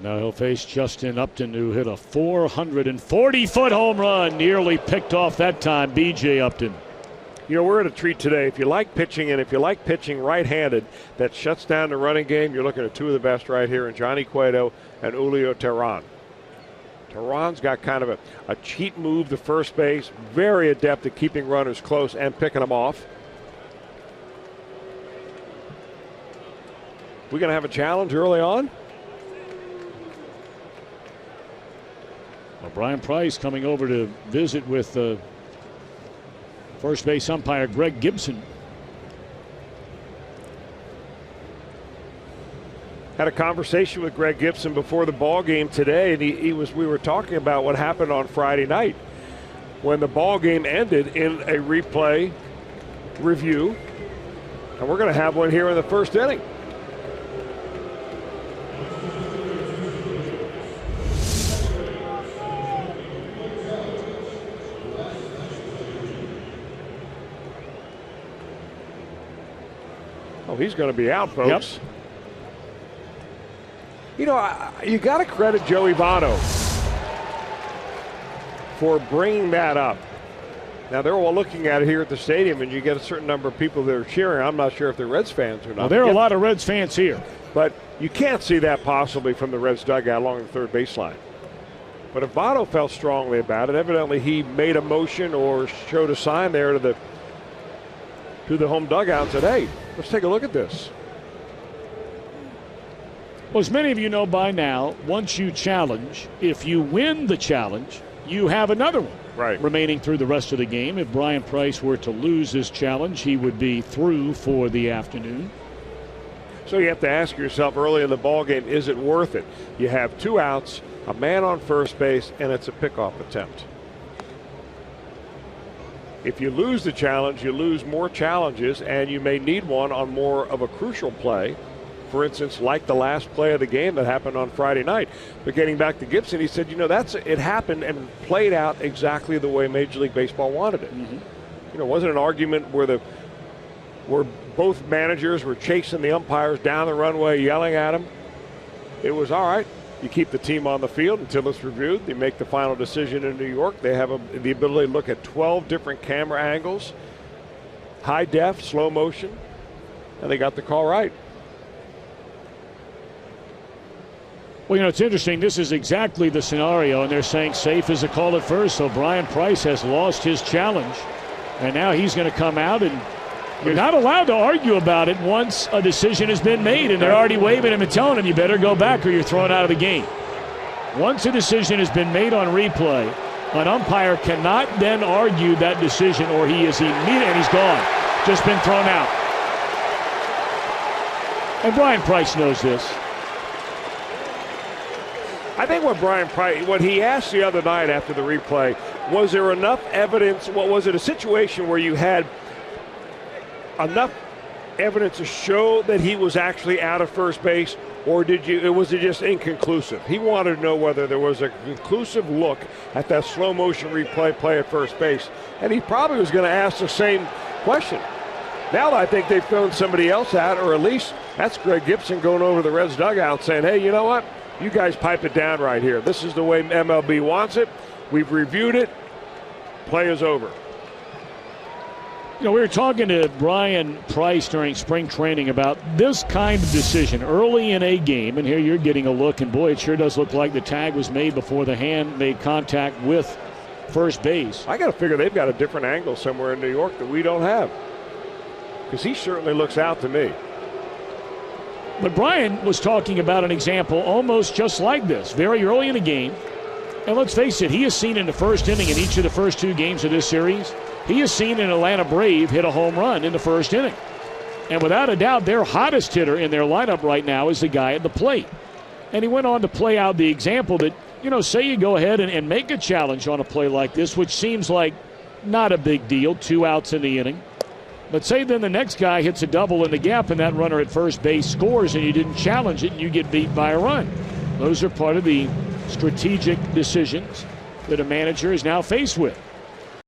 Now he'll face Justin Upton, who hit a 440-foot home run, nearly picked off that time. B.J. Upton. You know, we're at a treat today. If you like pitching, and if you like pitching right-handed, that shuts down the running game, you're looking at two of the best right here in Johnny Cueto and Julio Teheran. Teheran's got kind of a cheat move to first base, very adept at keeping runners close and picking them off. We're going to have a challenge early on. Well, Bryan Price coming over to visit with first base umpire Greg Gibson. Had a conversation with Greg Gibson before the ball game today, and we were talking about what happened on Friday night when the ball game ended in a replay review, and we're going to have one here in the first inning. Oh, he's going to be out, folks. Yep. You know, you got to credit Joey Votto for bringing that up. Now, they're all looking at it here at the stadium, and you get a certain number of people that are cheering. I'm not sure if they're Reds fans or not. Well, there are a lot of Reds fans here. But you can't see that possibly from the Reds dugout along the third baseline. But if Votto felt strongly about it, evidently he made a motion or showed a sign there to the home dugout and said, hey, let's take a look at this. Well, as many of you know by now, once you challenge, if you win the challenge, you have another one remaining through the rest of the game. If Bryan Price were to lose this challenge, he would be through for the afternoon. So you have to ask yourself early in the ball game, is it worth it? You have 2 outs, a man on first base, and it's a pickoff attempt. If you lose the challenge, you lose more challenges, and you may need one on more of a crucial play. For instance, like the last play of the game that happened on Friday night. But getting back to Gibson, he said, you know, it happened and played out exactly the way Major League Baseball wanted it. Mm-hmm. You know, it wasn't an argument where both managers were chasing the umpires down the runway, yelling at them. It was all right. You keep the team on the field until it's reviewed. They make the final decision in New York. They have the ability to look at 12 different camera angles, high def, slow motion, and they got the call right. Well, you know, it's interesting. This is exactly the scenario, and they're saying safe is a call at first. So Bryan Price has lost his challenge, and now he's going to come out, and you're not allowed to argue about it once a decision has been made, and they're already waving him and telling him you better go back or you're thrown out of the game. Once a decision has been made on replay, an umpire cannot then argue that decision, or he is immediate and he's gone. Just been thrown out. And Bryan Price knows this. I think what he asked the other night after the replay, was there enough evidence? What was it, a situation where you had enough evidence to show that he was actually out of first base, or was it just inconclusive? He wanted to know whether there was a conclusive look at that slow motion replay play at first base, and he probably was going to ask the same question. Now I think they've thrown somebody else out, or at least that's Greg Gibson going over to the Reds dugout saying, hey, you know what? You guys pipe it down right here. This is the way MLB wants it. We've reviewed it. Play is over. You know, we were talking to Bryan Price during spring training about this kind of decision early in a game, and here you're getting a look, and boy, it sure does look like the tag was made before the hand made contact with first base. I got to figure they've got a different angle somewhere in New York that we don't have, because he certainly looks out to me. But Bryan was talking about an example almost just like this, very early in the game. And let's face it, he has seen in the first inning in each of the first 2 games of this series, he has seen an Atlanta Brave hit a home run in the first inning. And without a doubt, their hottest hitter in their lineup right now is the guy at the plate. And he went on to play out the example that, you know, say you go ahead and make a challenge on a play like this, which seems like not a big deal, 2 outs in the inning. But say then the next guy hits a double in the gap and that runner at first base scores and you didn't challenge it and you get beat by a run. Those are part of the strategic decisions that a manager is now faced with.